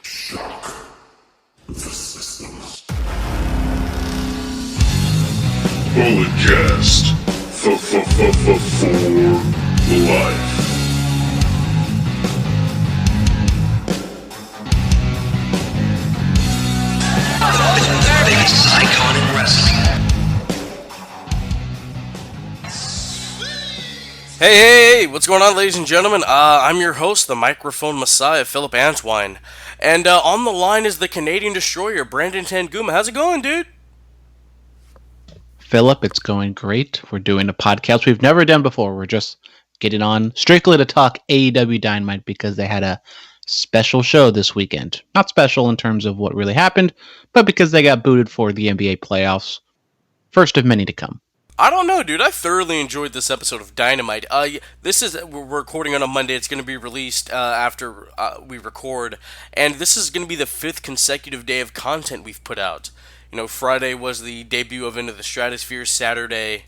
Shock the system. Bulletcast for life. Biggest icon in wrestling. Hey, what's going on, ladies and gentlemen? I'm your host, the microphone messiah, Phillip Antwine. And on the line is the Canadian Destroyer, Brandon Tanguma. How's it going, dude? Phillip, it's going great. We're doing a podcast we've never done before. We're just getting on strictly to talk AEW Dynamite because they had a special show this weekend. Not special in terms of what really happened, but because they got booted for the NBA playoffs. First of many to come. I don't know, dude. I thoroughly enjoyed this episode of Dynamite. We're recording on a Monday. It's going to be released after we record, and this is going to be the 5th consecutive day of content we've put out. You know, Friday was the debut of Into the Stratosphere. Saturday,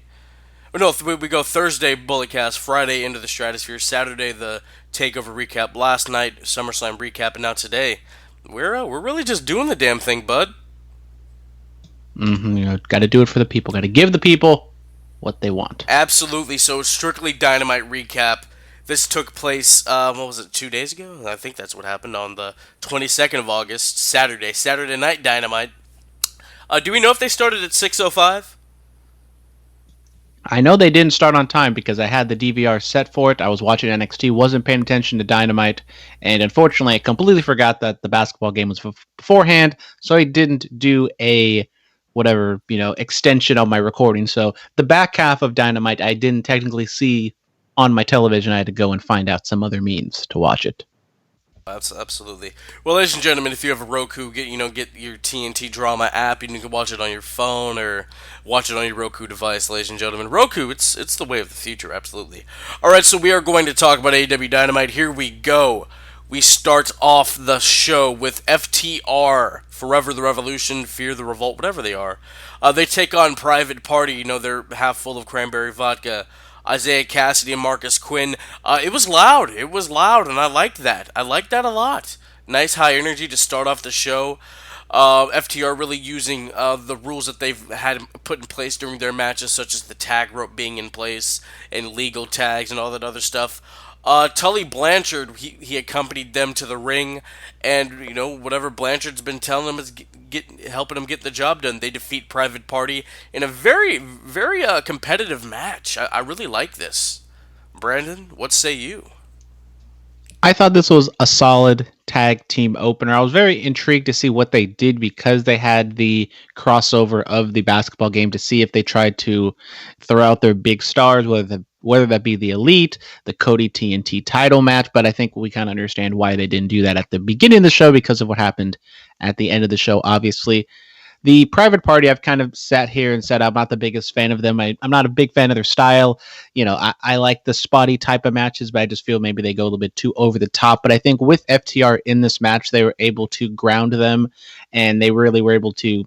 we go Thursday Bulletcast, Friday Into the Stratosphere, Saturday the Takeover recap, last night SummerSlam recap, and now today we're really just doing the damn thing, bud. Got to do it for the people. Got to give the people what they want. Absolutely. So, strictly Dynamite recap. This took place, 2 days ago? I think that's what happened on the 22nd of August, Saturday Night Dynamite. Do we know if they started at 6:05? I know they didn't start on time because I had the DVR set for it. I was watching NXT, wasn't paying attention to Dynamite, and unfortunately I completely forgot that the basketball game was beforehand, so I didn't do a extension on my recording. So the back half of Dynamite I didn't technically see on my television. I had to go and find out some other means to watch it. Absolutely. Well, ladies and gentlemen, if you have a Roku, get your TNT Drama app. You can watch it on your phone or watch it on your Roku device, ladies and gentlemen. Roku, it's the way of the future, absolutely. All right, so we are going to talk about AEW Dynamite. Here we go. We start off the show with FTR, Forever the Revolution, Fear the Revolt, whatever they are. They take on Private Party. They're half full of cranberry vodka. Isaiah Cassidy and Marcus Quinn. It was loud, and I liked that. I liked that a lot. Nice high energy to start off the show. FTR really using the rules that they've had put in place during their matches, such as the tag rope being in place and legal tags and all that other stuff. Tully Blanchard, he accompanied them to the ring, and whatever Blanchard's been telling them is helping them get the job done. They defeat Private Party in a very, very competitive match. I really like this. Brandon, what say you? I thought this was a solid tag team opener. I was very intrigued to see what they did because they had the crossover of the basketball game to see if they tried to throw out their big stars, whether that be the Elite, the Cody TNT title match. But I think we kind of understand why they didn't do that at the beginning of the show because of what happened at the end of the show, obviously. The Private Party, I've kind of sat here and said I'm not the biggest fan of them. I'm not a big fan of their style. I like the spotty type of matches, but I just feel maybe they go a little bit too over the top. But I think with FTR in this match, they were able to ground them, and they really were able to,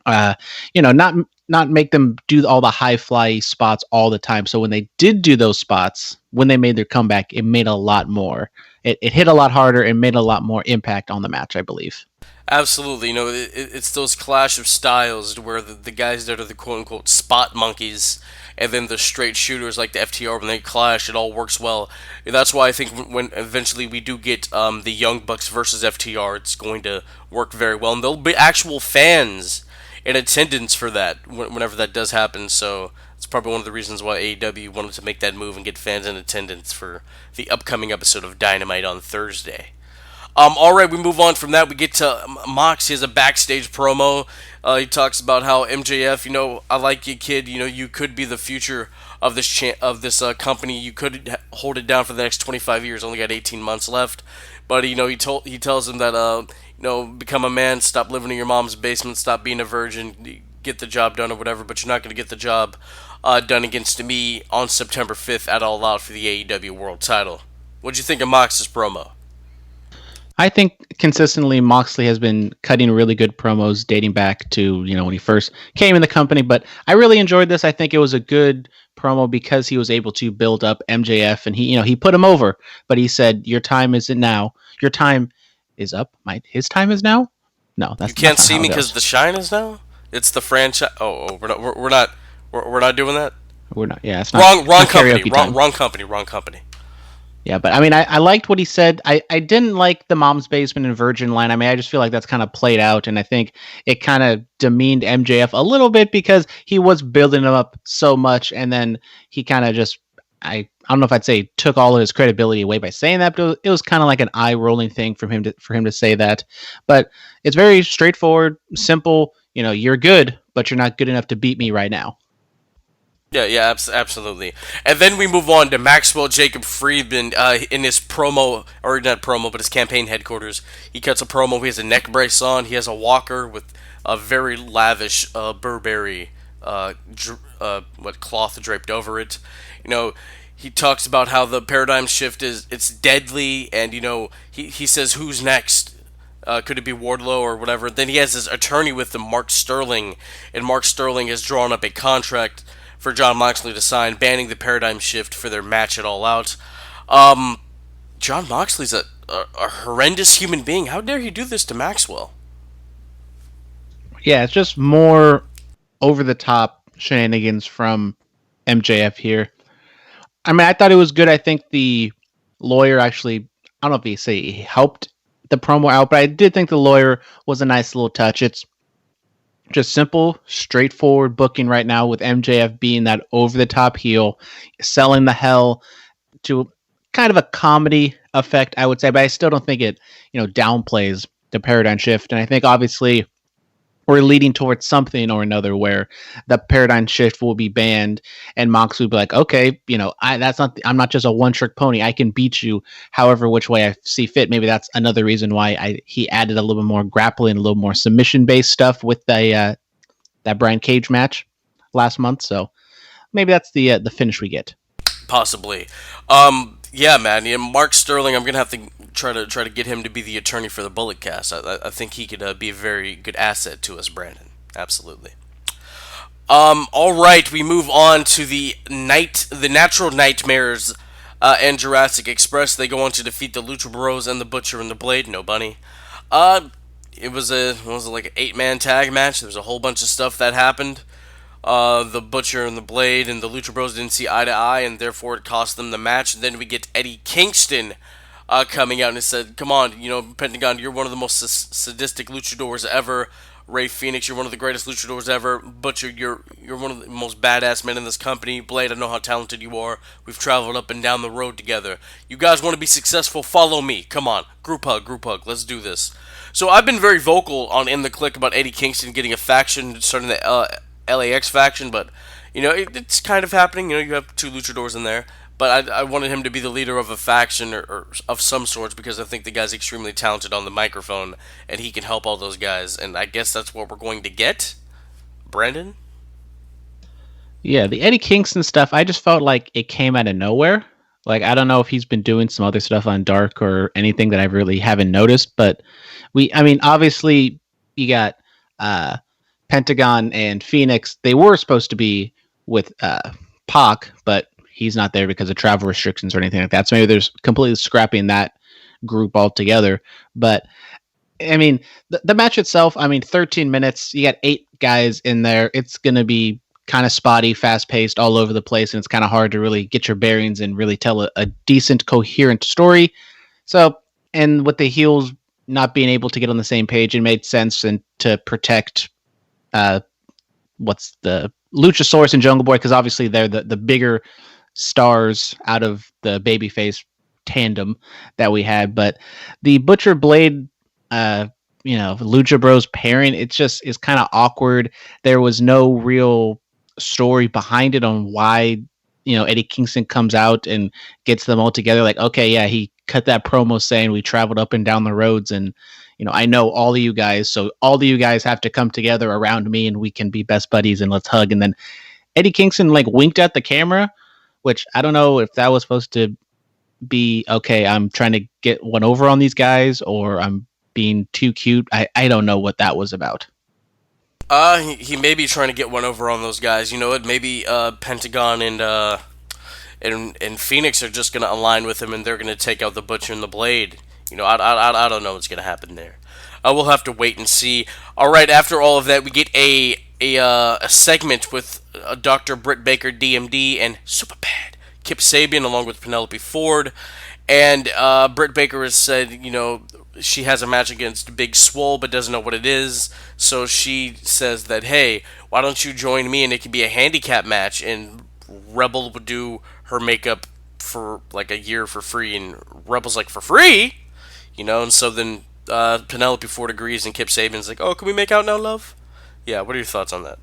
not make them do all the high fly spots all the time. So when they did do those spots, when they made their comeback, it made a lot more. It hit a lot harder and made a lot more impact on the match, I believe. Absolutely. It's those clash of styles where the guys that are the quote-unquote spot monkeys and then the straight shooters like the FTR, when they clash, it all works well. That's why I think when eventually we do get the Young Bucks versus FTR, it's going to work very well. And there'll be actual fans in attendance for that whenever that does happen. So it's probably one of the reasons why AEW wanted to make that move and get fans in attendance for the upcoming episode of Dynamite on Thursday. Alright, we move on from that. We get to Mox. He has a backstage promo. He talks about how MJF, I like you, kid. You could be the future of this company. You could hold it down for the next 25 years. Only got 18 months left. But he tells him that become a man, stop living in your mom's basement, stop being a virgin, get the job done or whatever. But you're not going to get the job done against me on September 5th at All Out for the AEW World Title. What'd you think of Mox's promo? I think consistently Moxley has been cutting really good promos dating back to, when he first came in the company, but I really enjoyed this. I think it was a good promo because he was able to build up MJF and he put him over, but he said, your time isn't now. Your time is up. His time is now. No, You that's can't not see how it me because goes. the shine is now. It's the franchise. We're not doing that. We're not. Yeah, Wrong, it's wrong not company. karaoke Wrong, time. wrong company. Wrong company. Yeah, but I mean, I liked what he said. I didn't like the mom's basement and Virgin line. I mean, I just feel like that's kind of played out, and I think it kind of demeaned MJF a little bit because he was building him up so much, and then he kind of just I don't know if I'd say took all of his credibility away by saying that, but it was kind of like an eye rolling thing for him to say that. But it's very straightforward, simple. You know, you're good, but you're not good enough to beat me right now. Yeah, yeah, absolutely. And then we move on to Maxwell Jacob Friedman in his promo, or not promo, but his campaign headquarters. He cuts a promo. He has a neck brace on. He has a walker with a very lavish Burberry cloth draped over it. You know, he talks about how the paradigm shift it's deadly, and he says who's next. Could it be Wardlow or whatever? Then he has his attorney with him, Mark Sterling, and Mark Sterling has drawn up a contract for John Moxley to sign, banning the paradigm shift for their match at All Out. John Moxley's a horrendous human being. How dare he do this to Maxwell? Yeah, it's just more over the top shenanigans from MJF here. I mean, I thought it was good. I think the lawyer actually, I don't know if he say he helped the promo out, but I did think the lawyer was a nice little touch. It's just simple, straightforward booking right now with MJF being that over the top heel, selling the hell to kind of a comedy effect, I would say, but I still don't think it, downplays the paradigm shift. And I think obviously we're leading towards something or another where the paradigm shift will be banned and Mox will be like, okay, I'm not just a one trick pony. I can beat you however which way I see fit. Maybe that's another reason why he added a little bit more grappling, a little more submission based stuff with that Brian Cage match last month. So maybe that's the finish we get. Possibly. Yeah, man. Yeah, Mark Sterling. I'm gonna have to try to get him to be the attorney for the Bullet Cast. I think he could be a very good asset to us, Brandon. Absolutely. All right, we move on to the Natural Nightmares, and Jurassic Express. They go on to defeat the Lucha Bros and the Butcher and the Blade. No bunny. It was like an 8-man tag match. There was a whole bunch of stuff that happened. The Butcher and the Blade and the Lucha Bros didn't see eye to eye, and therefore it cost them the match. And then we get Eddie Kingston coming out and said, "Come on, Pentagon, you're one of the most sadistic luchadors ever. Ray Phoenix, you're one of the greatest luchadors ever. Butcher, you're one of the most badass men in this company. Blade, I know how talented you are. We've traveled up and down the road together. You guys want to be successful? Follow me. Come on, group hug. Let's do this." So I've been very vocal on In the Click about Eddie Kingston getting a faction, starting the LAX faction, but it's kind of happening. You have two luchadors in there, but I wanted him to be the leader of a faction or of some sorts because I think the guy's extremely talented on the microphone and he can help all those guys. And I guess that's what we're going to get, Brandon. Yeah, the Eddie Kingston stuff, I just felt like it came out of nowhere. Like, I don't know if he's been doing some other stuff on Dark or anything that I really haven't noticed, but obviously, you got Pentagon and Phoenix. They were supposed to be with Pac, but he's not there because of travel restrictions or anything like that. So maybe there's completely scrapping that group altogether. But I mean, the match itself, 13 minutes, you got 8 guys in there. It's going to be kind of spotty, fast paced, all over the place. And it's kind of hard to really get your bearings and really tell a decent, coherent story. So, and with the heels not being able to get on the same page, it made sense and to protect what's the Luchasaurus and Jungle Boy, because obviously they're the bigger stars out of the babyface tandem that we had. But the Butcher Blade, Lucha Bros pairing, it's kind of awkward. There was no real story behind it on why Eddie Kingston comes out and gets them all together. Like, okay, yeah, he cut that promo saying we traveled up and down the roads and I know all of you guys, so all of you guys have to come together around me and we can be best buddies and let's hug. And then Eddie Kingston winked at the camera, which I don't know if that was supposed to be, okay, I'm trying to get one over on these guys or I'm being too cute. I don't know what that was about. He may be trying to get one over on those guys. Maybe Pentagon and Phoenix are just going to align with him and they're going to take out the Butcher and the Blade I don't know what's gonna happen there. We'll have to wait and see. All right, after all of that, we get a segment with Dr. Britt Baker, DMD, and Superbad Kip Sabian, along with Penelope Ford. And Britt Baker has said, she has a match against Big Swole, but doesn't know what it is. So she says that, hey, why don't you join me and it could be a handicap match, and Rebel would do her makeup for like a year for free, and Rebel's like, for free? And so then Penelope Ford agrees, and Kip Sabian's like, oh, can we make out now, love? Yeah, what are your thoughts on that?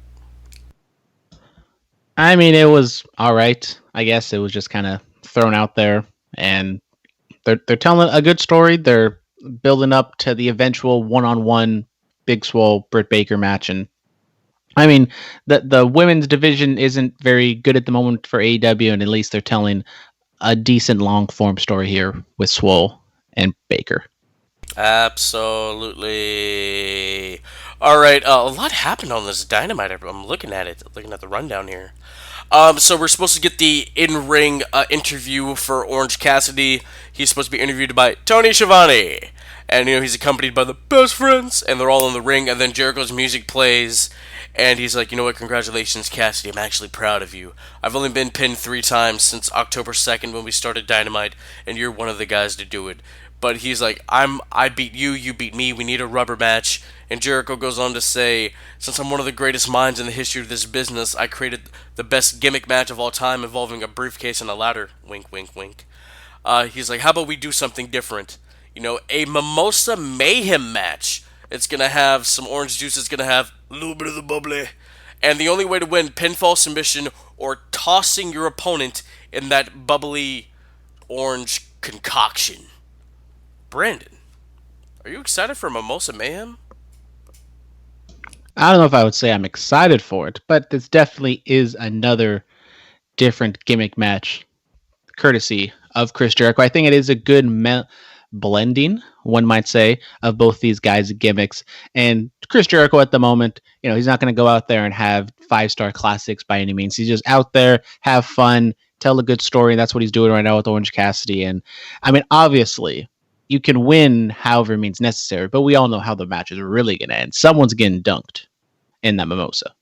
I mean, it was all right. I guess it was just kind of thrown out there, and they're telling a good story. They're building up to the eventual one-on-one Big Swole Britt Baker match, and I mean, the women's division isn't very good at the moment for AEW, and at least they're telling a decent long form story here with Swole and Baker. Absolutely. All right, a lot happened on this Dynamite. I'm looking at it, looking at the rundown here. So we're supposed to get the in-ring interview for Orange Cassidy. He's supposed to be interviewed by Tony Schiavone, and he's accompanied by the best friends, and they're all in the ring. And then Jericho's music plays, and he's like, you know what? Congratulations, Cassidy. I'm actually proud of you. I've only been pinned 3 times since October 2nd when we started Dynamite, and you're one of the guys to do it. But he's like, I beat you, you beat me, we need a rubber match. And Jericho goes on to say, since I'm one of the greatest minds in the history of this business, I created the best gimmick match of all time involving a briefcase and a ladder. Wink, wink, wink. He's like, how about we do something different? A Mimosa Mayhem match. It's going to have some orange juice, it's going to have a little bit of the bubbly. And the only way to win, pinfall submission or tossing your opponent in that bubbly orange concoction. Brandon, are you excited for Mimosa Mayhem? I don't know if I would say I'm excited for it, but this definitely is another different gimmick match, courtesy of Chris Jericho. I think it is a good blending, one might say, of both these guys' gimmicks. And Chris Jericho at the moment, he's not going to go out there and have 5-star classics by any means. He's just out there, have fun, tell a good story. And that's what he's doing right now with Orange Cassidy. And I mean, obviously, you can win however means necessary, but we all know how the match is really going to end. Someone's getting dunked in that mimosa.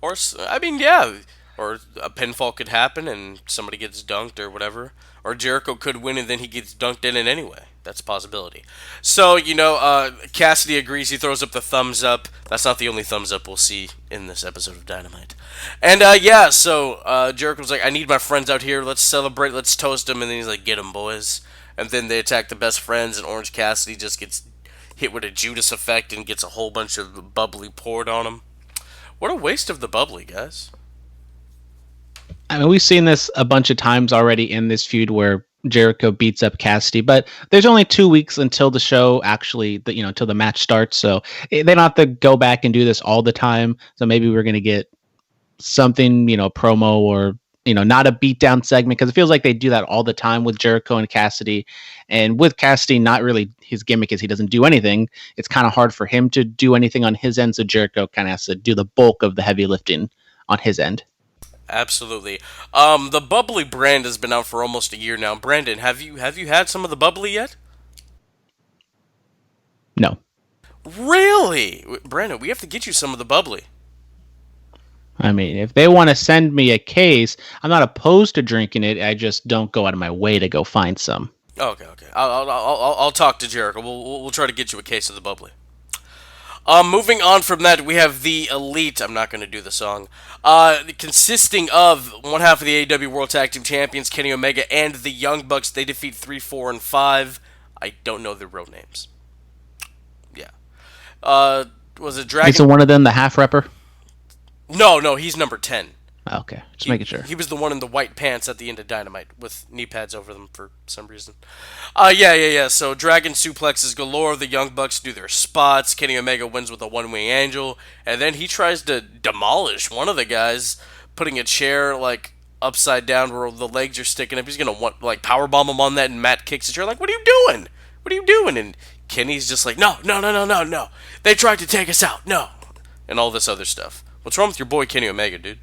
Or, I mean, yeah. Or a pinfall could happen and somebody gets dunked or whatever. Or Jericho could win and then he gets dunked in it anyway. That's a possibility. So, Cassidy agrees. He throws up the thumbs up. That's not the only thumbs up we'll see in this episode of Dynamite. And, so Jericho's like, I need my friends out here. Let's celebrate. Let's toast them. And then he's like, get them, boys. And then they attack the best friends, and Orange Cassidy just gets hit with a Judas effect and gets a whole bunch of bubbly poured on him. What a waste of the bubbly, guys. I mean, we've seen this a bunch of times already in this feud where Jericho beats up Cassidy, but there's only 2 weeks until the show actually, until the match starts. So they don't have to go back and do this all the time. So maybe we're going to get something, promo or not a beatdown segment, because it feels like they do that all the time with Jericho and Cassidy. And with Cassidy, not really his gimmick is he doesn't do anything. It's kind of hard for him to do anything on his end, so Jericho kind of has to do the bulk of the heavy lifting on his end. Absolutely. The bubbly brand has been out for almost a year now. Brandon, have you had some of the bubbly yet? No. Really? Brandon, we have to get you some of the bubbly. I mean, if they want to send me a case, I'm not opposed to drinking it. I just don't go out of my way to go find some. Okay. I'll talk to Jericho. We'll try to get you a case of the bubbly. Moving on from that, we have the Elite. I'm not going to do the song. Consisting of one half of the AEW World Tag Team Champions, Kenny Omega, and the Young Bucks. They defeat 3, 4, and 5. I don't know their real names. Yeah. Was it Dragon? Isn't one of them the half repper? No, he's number 10. Okay, just making sure. He was the one in the white pants at the end of Dynamite with knee pads over them for some reason. Yeah. So Dragon suplexes galore. The Young Bucks do their spots. Kenny Omega wins with a one-wing angel, and then he tries to demolish one of the guys, putting a chair upside down where the legs are sticking up. He's gonna powerbomb him on that, and Matt kicks the chair like, "What are you doing? What are you doing?" And Kenny's just like, "No. They tried to take us out. No," and all this other stuff. What's wrong with your boy Kenny Omega, dude?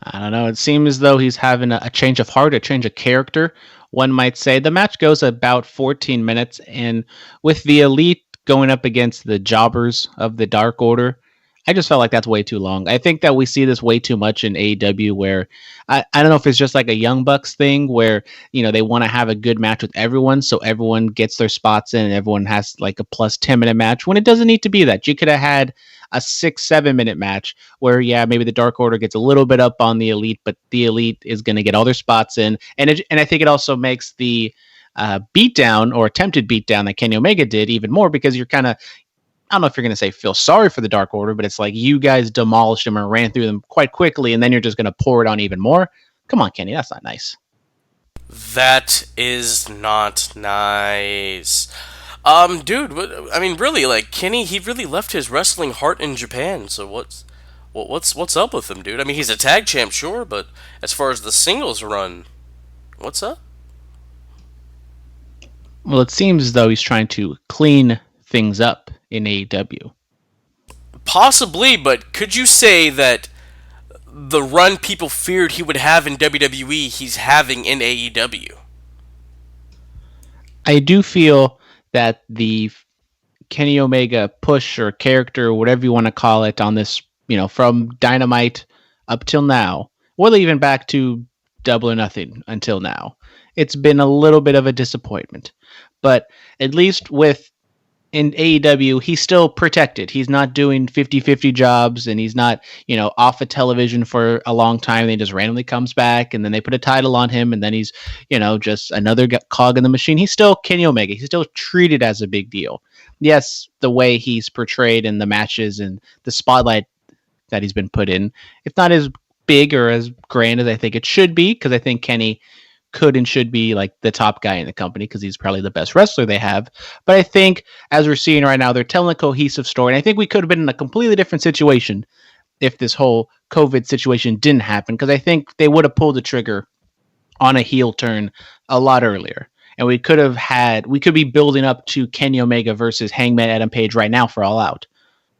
I don't know. It seems as though he's having a change of heart, a change of character. one might say. The match goes about 14 minutes, and with the Elite going up against the jobbers of the Dark Order, I just felt like that's way too long. I think that we see this way too much in AEW where I don't know if it's just like a Young Bucks thing where, they want to have a good match with everyone. So everyone gets their spots in and everyone has like a plus 10-minute match when it doesn't need to be that. You could have had a 6-7 minute match where, maybe the Dark Order gets a little bit up on the Elite, but the Elite is going to get all their spots in. And I think it also makes the beatdown or attempted beatdown that Kenny Omega did even more because you're kind of, I don't know if you're going to say feel sorry for the Dark Order, but it's like you guys demolished them and ran through them quite quickly, and then you're just going to pour it on even more. Come on, Kenny, that's not nice. That is not nice. Dude, I mean, really, like, Kenny, he really left his wrestling heart in Japan, so what's up with him, dude? I mean, he's a tag champ, sure, but as far as the singles run, what's up? Well, it seems as though he's trying to clean things up in AEW. Possibly, but could you say that the run people feared he would have in WWE, he's having in AEW? I do feel that the Kenny Omega push or character, whatever you want to call it, on this, from Dynamite up till now, or even back to Double or Nothing until now, it's been a little bit of a disappointment. But at least in AEW, he's still protected. He's not doing 50-50 jobs, and he's not, off of television for a long time. And he just randomly comes back, and then they put a title on him, and then he's, just another cog in the machine. He's still Kenny Omega. He's still treated as a big deal. Yes, the way he's portrayed in the matches and the spotlight that he's been put in, it's not as big or as grand as I think it should be, because I think Kenny could and should be like the top guy in the company because he's probably the best wrestler they have. But I think as we're seeing right now, they're telling a cohesive story. And I think we could have been in a completely different situation if this whole COVID situation didn't happen, because I think they would have pulled the trigger on a heel turn a lot earlier. And we could be building up to Kenny Omega versus Hangman Adam Page right now for All Out,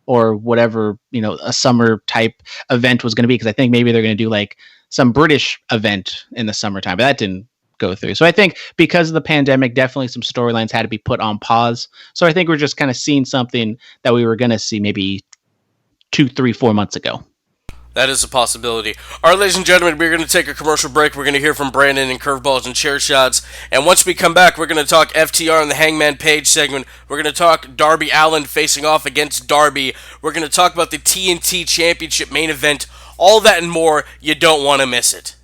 or whatever, a summer type event was going to be. Because I think maybe they're going to do like some British event in the summertime, but that didn't go through. So I think because of the pandemic, definitely some storylines had to be put on pause. So I think we're just kind of seeing something that we were going to see maybe 2, 3, 4 months ago. That is a possibility. All right, ladies and gentlemen, we're going to take a commercial break. We're going to hear from Brandon and Curveballs and Chair Shots. And once we come back, we're going to talk FTR in the Hangman Page segment. We're going to talk Darby Allin facing off against Darby. We're going to talk about the TNT Championship main event. All that and more. You don't want to miss it.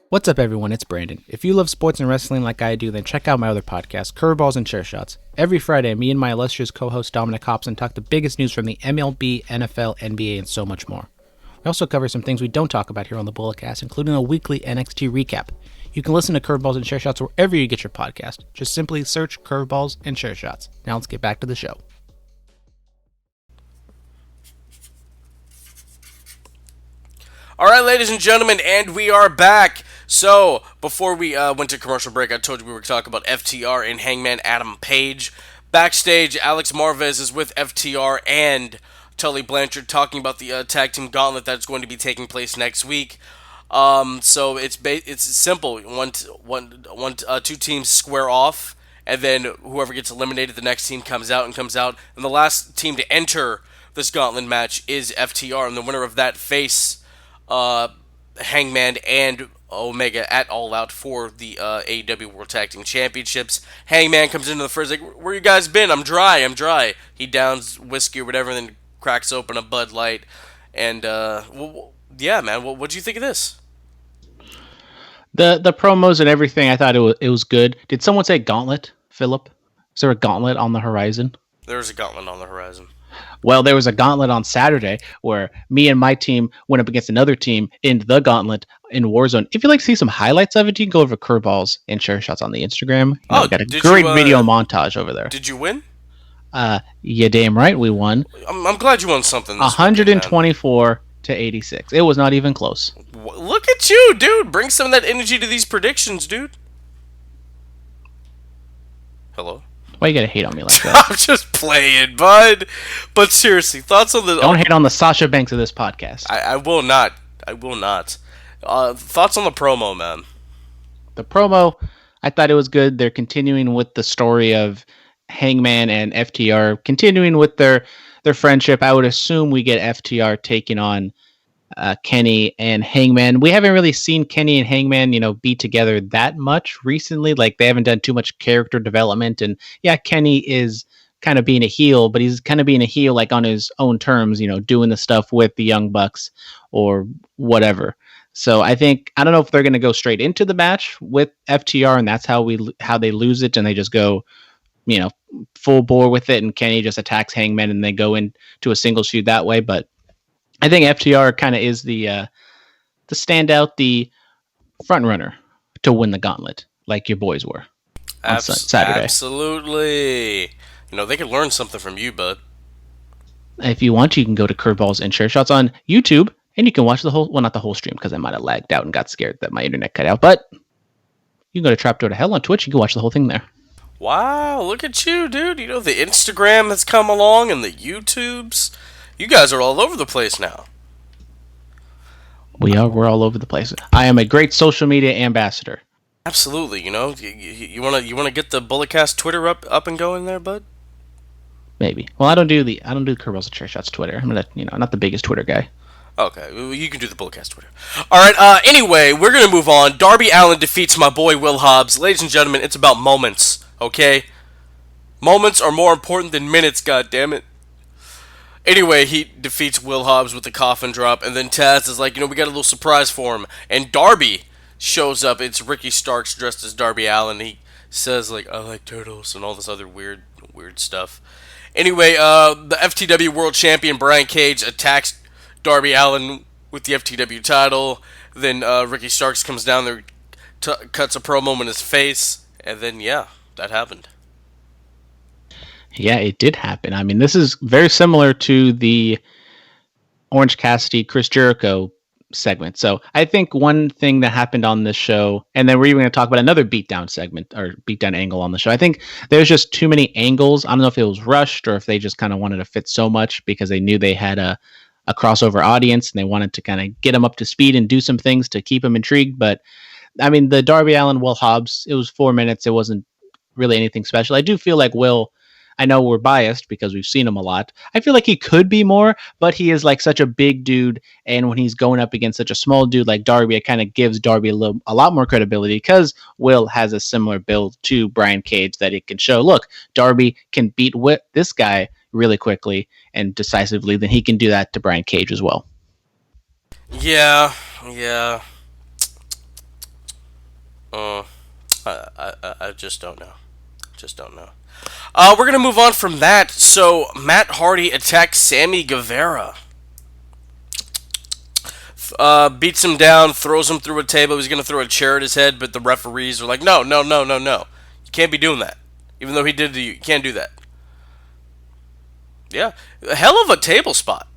What's up, everyone? It's Brandon. If you love sports and wrestling like I do, then check out my other podcast, Curveballs and Chair Shots. Every Friday, me and my illustrious co-host Dominic Hobson talk the biggest news from the MLB, NFL, NBA, and so much more. We also cover some things we don't talk about here on the Bulletcast, including a weekly NXT recap. You can listen to Curveballs and Chair Shots wherever you get your podcast. Just simply search Curveballs and Chair Shots. Now let's get back to the show. All right, ladies and gentlemen, and we are back. So, before we went to commercial break, I told you we were talking about FTR and Hangman Adam Page. Backstage, Alex Marvez is with FTR and Tully Blanchard talking about the Tag Team Gauntlet that's going to be taking place next week. So it's simple. Two teams square off, and then whoever gets eliminated, the next team comes out, and the last team to enter this Gauntlet match is FTR, and the winner of that face Hangman and Omega at All Out for the AEW World Tag Team Championships. Hangman comes into the first, like, where you guys been? I'm dry. He downs whiskey or whatever, and then cracks open a Bud Light. And, yeah, man, what do you think of this? The promos and everything, I thought it was good. Did someone say gauntlet, Phillip? Is there a gauntlet on the horizon? There's a gauntlet on the horizon. Well, there was a gauntlet on Saturday where me and my team went up against another team in the gauntlet in Warzone. If you'd like to see some highlights of it, you can go over Curveballs and Chair Shots on the Instagram. Got a great video montage over there. Did you win? Yeah, damn right we won. I'm glad you won something. 124 to 86. It was not even close. Look at you, dude. Bring some of that energy to these predictions, dude. Hello? Why you gotta hate on me like that? I'm just playing, bud. But seriously, thoughts on the... Don't hate on the Sasha Banks of this podcast. I will not. Thoughts on the promo, man. The promo, I thought it was good. They're continuing with the story of Hangman and FTR, continuing with their friendship. I would assume we get FTR taking on Kenny and Hangman. We haven't really seen Kenny and Hangman, be together that much recently. Like they haven't done too much character development. And yeah, Kenny is kind of being a heel, but he's kind of being a heel like on his own terms, doing the stuff with the Young Bucks or whatever. So I don't know if they're going to go straight into the match with FTR, and that's how they lose it, and they just go, full bore with it, and Kenny just attacks Hangman, and they go into a single feud that way. But I think FTR kind of is the standout, the front runner to win the gauntlet, like your boys were on Saturday. Absolutely. They could learn something from you, bud. If you want, you can go to Curveballs and Chair Shots on YouTube, and you can watch the whole, well, not the whole stream, because I might have lagged out and got scared that my internet cut out, but you can go to Trapdoor to Hell on Twitch. You can watch the whole thing there. Wow, look at you, dude. The Instagram has come along and the YouTubes. You guys are all over the place now. We're all over the place. I am a great social media ambassador. Absolutely, you wanna get the Bulletcast Twitter up and going there, bud? Maybe. Well, I don't do Curveballs and Chair Shots Twitter. I'm not the biggest Twitter guy. Okay, well, you can do the Bulletcast Twitter. Alright, anyway, we're gonna move on. Darby Allin defeats my boy Will Hobbs. Ladies and gentlemen, it's about moments, okay? Moments are more important than minutes, goddammit. Anyway, he defeats Will Hobbs with the coffin drop, and then Taz is like, we got a little surprise for him. And Darby shows up. It's Ricky Starks dressed as Darby Allin. He says, like, I like turtles, and all this other weird stuff. Anyway, the FTW World Champion Brian Cage attacks Darby Allin with the FTW title. Then Ricky Starks comes down there, cuts a promo in his face, and then, yeah, that happened. Yeah, it did happen. I mean, this is very similar to the Orange Cassidy, Chris Jericho segment. So I think one thing that happened on this show, and then we're even going to talk about another beatdown segment or beatdown angle on the show. I think there's just too many angles. I don't know if it was rushed or if they just kind of wanted to fit so much because they knew they had a crossover audience and they wanted to kind of get them up to speed and do some things to keep them intrigued. But I mean, the Darby Allin, Will Hobbs, it was 4 minutes. It wasn't really anything special. I do feel like Will, I know we're biased because we've seen him a lot. I feel like he could be more, but he is like such a big dude. And when he's going up against such a small dude like Darby, it kind of gives Darby a lot more credibility because Will has a similar build to Brian Cage that it can show, look, Darby can beat this guy really quickly and decisively, then he can do that to Brian Cage as well. Yeah. I just don't know. We're going to move on from that. So, Matt Hardy attacks Sammy Guevara. Beats him down, throws him through a table. He's going to throw a chair at his head, but the referees are like, no. You can't be doing that. Even though he did it to you, you can't do that. Yeah, a hell of a table spot.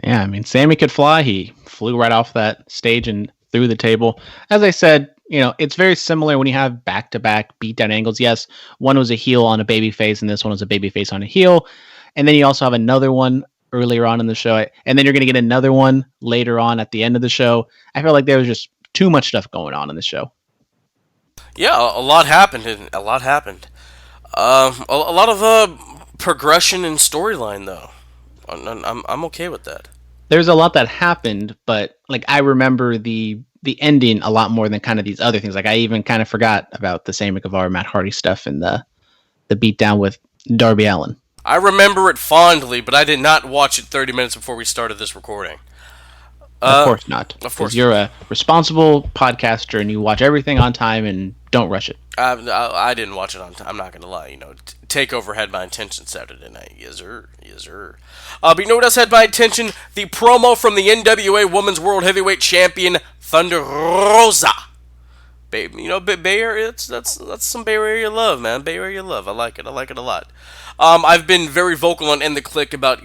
Yeah, I mean, Sammy could fly. He flew right off that stage and through the table. As I said, it's very similar when you have back-to-back beatdown angles. Yes, one was a heel on a babyface, and this one was a babyface on a heel. And then you also have another one earlier on in the show, and then you're going to get another one later on at the end of the show. I feel like there was just too much stuff going on in the show. Yeah, a lot happened. A lot of progression and storyline, though. I'm okay with that. There's a lot that happened, but like I remember the ending a lot more than kind of these other things. Like I even kind of forgot about the Sammy Guevara, Matt Hardy stuff and the beatdown with Darby Allin. I remember it fondly, but I did not watch it 30 minutes before we started this recording. Of course not. Of course, you're a responsible podcaster and you watch everything on time and don't rush it. I didn't watch it on time. I'm not gonna lie. Takeover had my attention Saturday night. Yes, sir. But you know what else had my attention? The promo from the NWA Women's World Heavyweight Champion Thunder Rosa. Baby, Bay Area. That's some Bay Area love, man. Bay Area love. I like it a lot. I've been very vocal on In the Click about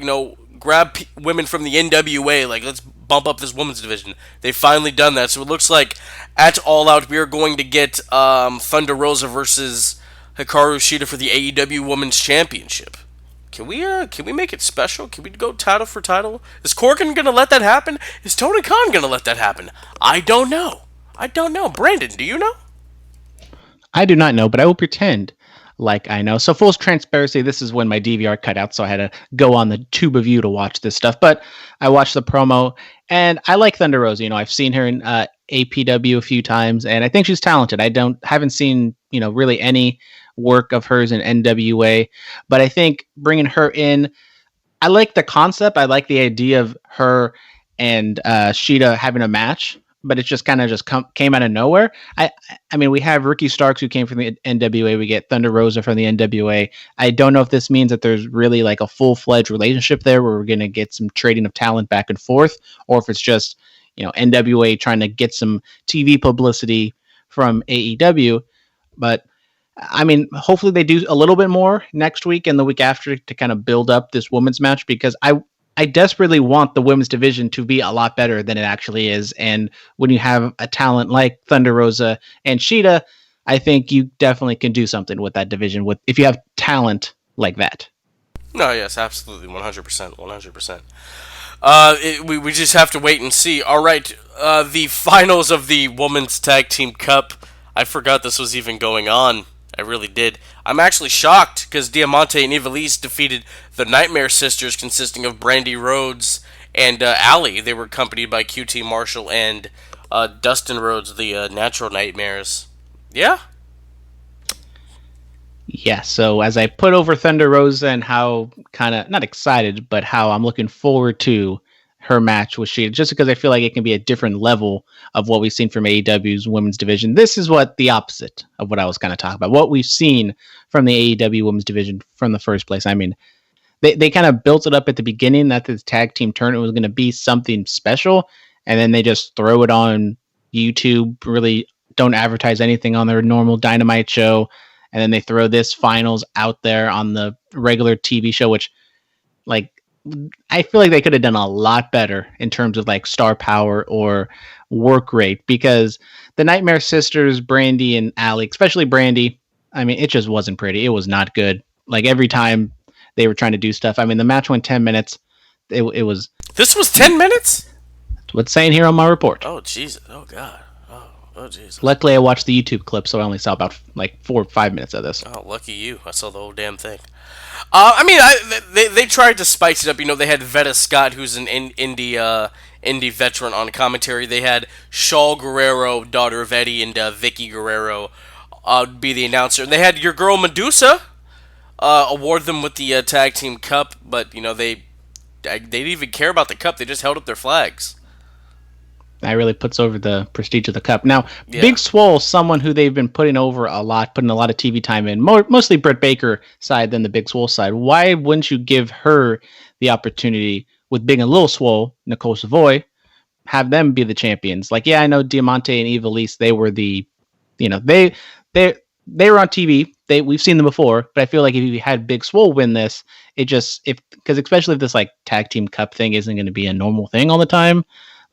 grab women from the NWA. Like, let's bump up this women's division. They've finally done that. So it looks like at All Out we are going to get Thunder Rosa versus Hikaru Shida for the AEW Women's Championship. Can we make it special? Can we go title for title? Is Corgan gonna let that happen? Is Tony Khan gonna let that happen? I don't know. I don't know. Brandon, do you know? I do not know, but I will pretend like I know. So full transparency, this is when my DVR cut out, so I had to go on the tube of you to watch this stuff. But I watched the promo, and I like Thunder Rosa. I've seen her in APW a few times, and I think she's talented. Haven't seen really any work of hers in NWA, but I think bringing her in, I like the concept. I like the idea of her and Sheeta having a match, but it just kind of came out of nowhere. I mean, we have Ricky Starks who came from the NWA. We get Thunder Rosa from the NWA. I don't know if this means that there's really like a full-fledged relationship there where we're going to get some trading of talent back and forth, or if it's just NWA trying to get some TV publicity from AEW. But I mean, hopefully they do a little bit more next week and the week after to kind of build up this women's match, because I desperately want the women's division to be a lot better than it actually is. And when you have a talent like Thunder Rosa and Sheeta, I think you definitely can do something with that division if you have talent like that. No, yes, absolutely, 100%, 100%. We just have to wait and see. All right, the finals of the Women's Tag Team Cup. I forgot this was even going on. I really did. I'm actually shocked because Diamante and Ivelisse defeated the Nightmare Sisters, consisting of Brandy Rhodes and Allie. They were accompanied by QT Marshall and Dustin Rhodes, the Natural Nightmares. Yeah? Yeah, so as I put over Thunder Rosa and how kind of, not excited, but how I'm looking forward to her match with Sheeta, just because I feel like it can be a different level of what we've seen from AEW's women's division. This is what the opposite of what I was kind of talking about, what we've seen from the AEW women's division from the first place. I mean, they kind of built it up at the beginning that this tag team tournament was going to be something special, and then they just throw it on YouTube, really don't advertise anything on their normal Dynamite show, and then they throw this finals out there on the regular TV show, which, like, I feel like they could have done a lot better in terms of like star power or work rate, because the Nightmare Sisters, Brandy and Allie, especially Brandy, I mean, it just wasn't pretty. It was not good. Like every time they were trying to do stuff, I mean, the match went 10 minutes. It was. This was 10 minutes? That's what's saying here on my report. Oh, Jesus. Oh, God. Oh, Jesus. Luckily, I watched the YouTube clip, so I only saw about like 4 or 5 minutes of this. Oh, lucky you. I saw the whole damn thing. I mean, they tried to spice it up. They had Veta Scott, who's an indie veteran, on commentary. They had Shaw Guerrero, daughter of Eddie, and Vicky Guerrero be the announcer. And they had your girl Medusa award them with the Tag Team Cup, but, they didn't even care about the cup. They just held up their flags. That really puts over the prestige of the cup. Now, Yeah. Big Swole, someone who they've been putting over a lot, putting a lot of TV time in, mostly Britt Baker side than the Big Swole side. Why wouldn't you give her the opportunity with Big and Little Swole, Nicole Savoy, have them be the champions? Like, yeah, I know Diamante and Ivelisse, they were the, they were on TV. We've seen them before, but I feel like if you had Big Swole win this, because especially if this like tag team cup thing isn't going to be a normal thing all the time.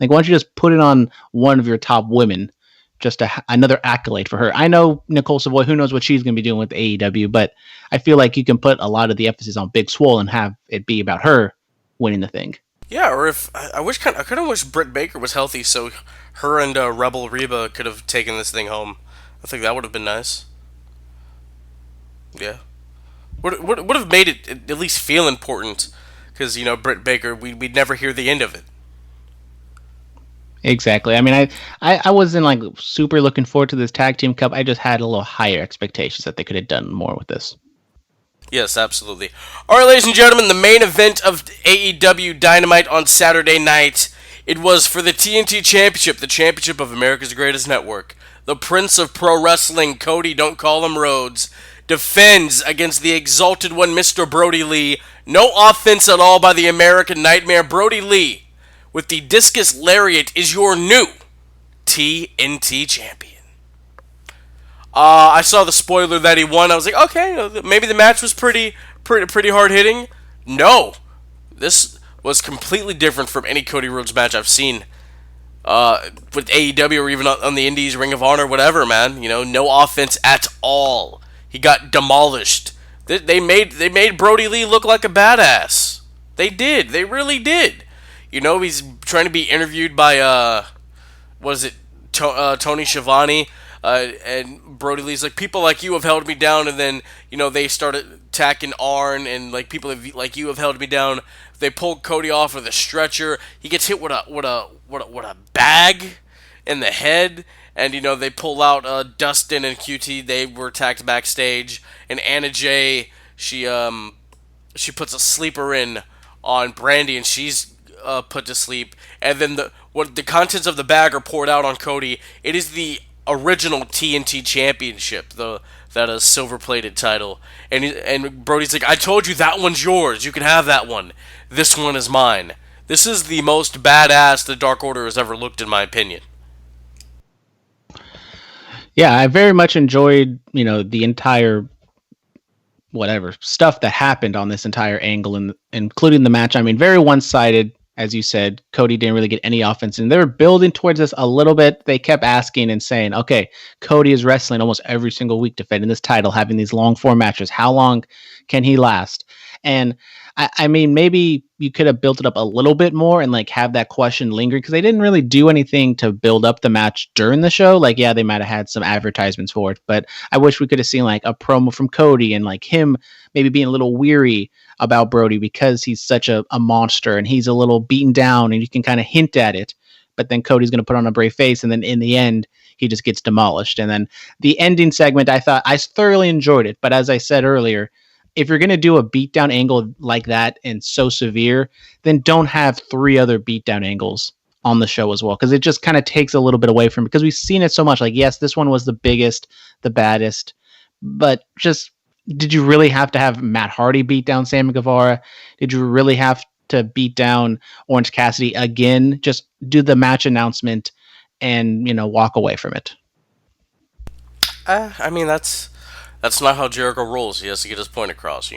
Like, why don't you just put it on one of your top women, just another accolade for her? I know Nicole Savoy, who knows what she's going to be doing with AEW, but I feel like you can put a lot of the emphasis on Big Swole and have it be about her winning the thing. Yeah, or if I kind of wish Britt Baker was healthy, so her and Rebel Reba could have taken this thing home. I think that would have been nice. Yeah, would have made it at least feel important, because Britt Baker, we'd never hear the end of it. Exactly. I mean, I wasn't like super looking forward to this tag team cup. I just had a little higher expectations that they could have done more with this. Yes, absolutely. All right, ladies and gentlemen, the main event of AEW Dynamite on Saturday night, it was for the TNT Championship, the championship of America's Greatest Network. The Prince of Pro Wrestling, Cody, don't call him Rhodes, defends against the Exalted One, Mr. Brody Lee. No offense at all by the American Nightmare. Brody Lee, with the Discus Lariat, is your new TNT champion. I saw the spoiler that he won. I was like, okay, maybe the match was pretty hard hitting. No, this was completely different from any Cody Rhodes match I've seen with AEW or even on the Indies, Ring of Honor, whatever, man. No offense at all. He got demolished. They made Brody Lee look like a badass. They did. They really did. He's trying to be interviewed by, Tony Schiavone, and Brody Lee's like, people like you have held me down, and then they started attacking Arn, and like people like you have held me down. They pulled Cody off with a stretcher. He gets hit with a bag in the head, and they pull out Dustin and QT. They were attacked backstage, and Anna Jay she puts a sleeper in on Brandy, and she's put to sleep. And then the contents of the bag are poured out on Cody. It is the original TNT Championship, that silver-plated title. And Brody's like, I told you that one's yours. You can have that one. This one is mine. This is the most badass the Dark Order has ever looked, in my opinion. Yeah, I very much enjoyed, the entire whatever stuff that happened on this entire angle, and including the match. I mean, very one-sided, as you said. Cody didn't really get any offense, and they were building towards this a little bit. They kept asking and saying, okay, Cody is wrestling almost every single week, defending this title, having these long form matches. How long can he last? And I mean, maybe you could have built it up a little bit more and like have that question lingering, because they didn't really do anything to build up the match during the show. Like, yeah, they might have had some advertisements for it, but I wish we could have seen like a promo from Cody and like him maybe being a little weary about Brody because he's such a monster and he's a little beaten down, and you can kind of hint at it. But then Cody's going to put on a brave face, and then in the end, he just gets demolished. And then the ending segment, I thought I thoroughly enjoyed it. But as I said earlier, if you're going to do a beatdown angle like that and so severe, then don't have 3 other beatdown angles on the show as well, because it just kind of takes a little bit away from it, because we've seen it so much. Like, yes, this one was the biggest, the baddest, but just, did you really have to have Matt Hardy beat down Sammy Guevara? Did you really have to beat down Orange Cassidy again? Just do the match announcement and, walk away from it. I mean, that's not how Jericho rolls. He has to get his point across,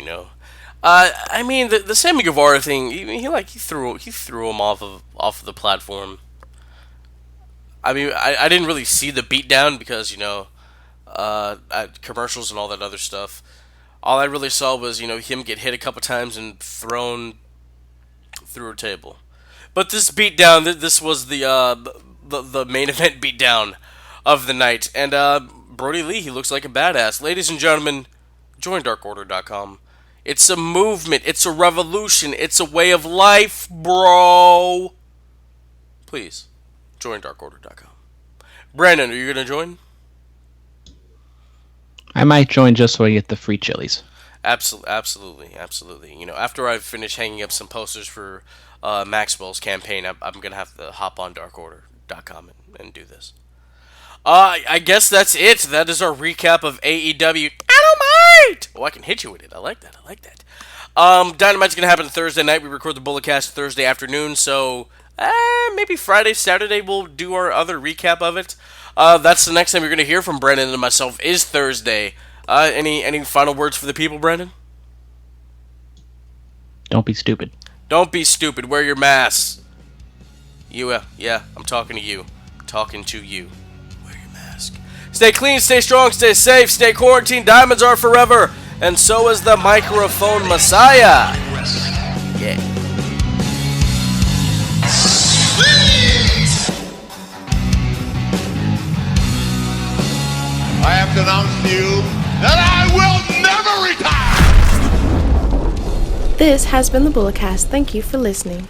I mean, the Sammy Guevara thing, he threw him off of the platform. I mean, I didn't really see the beatdown because, commercials and all that other stuff. All I really saw was, him get hit a couple times and thrown through a table. But this beatdown, this was the main event beatdown of the night. And Brody Lee, he looks like a badass. Ladies and gentlemen, join darkorder.com. It's a movement. It's a revolution. It's a way of life, bro. Please, join darkorder.com. Brandon, are you going to join? I might join just so I get the free chilies. Absolutely. After I finish hanging up some posters for Maxwell's campaign, I'm going to have to hop on darkorder.com and do this. I guess that's it. That is our recap of AEW Dynamite! Oh, I can hit you with it. I like that. Dynamite's going to happen Thursday night. We record the Bulletcast Thursday afternoon, so maybe Friday, Saturday we'll do our other recap of it. That's the next time you're going to hear from Brandon and myself is Thursday. Any final words for the people, Brandon? Don't be stupid. Don't be stupid. Wear your masks. Yeah, I'm talking to you. Talking to you. Stay clean, stay strong, stay safe, stay quarantined. Diamonds are forever, and so is the microphone messiah. Yeah. I have to announce to you that I will never retire! This has been the Bulletcast. Thank you for listening.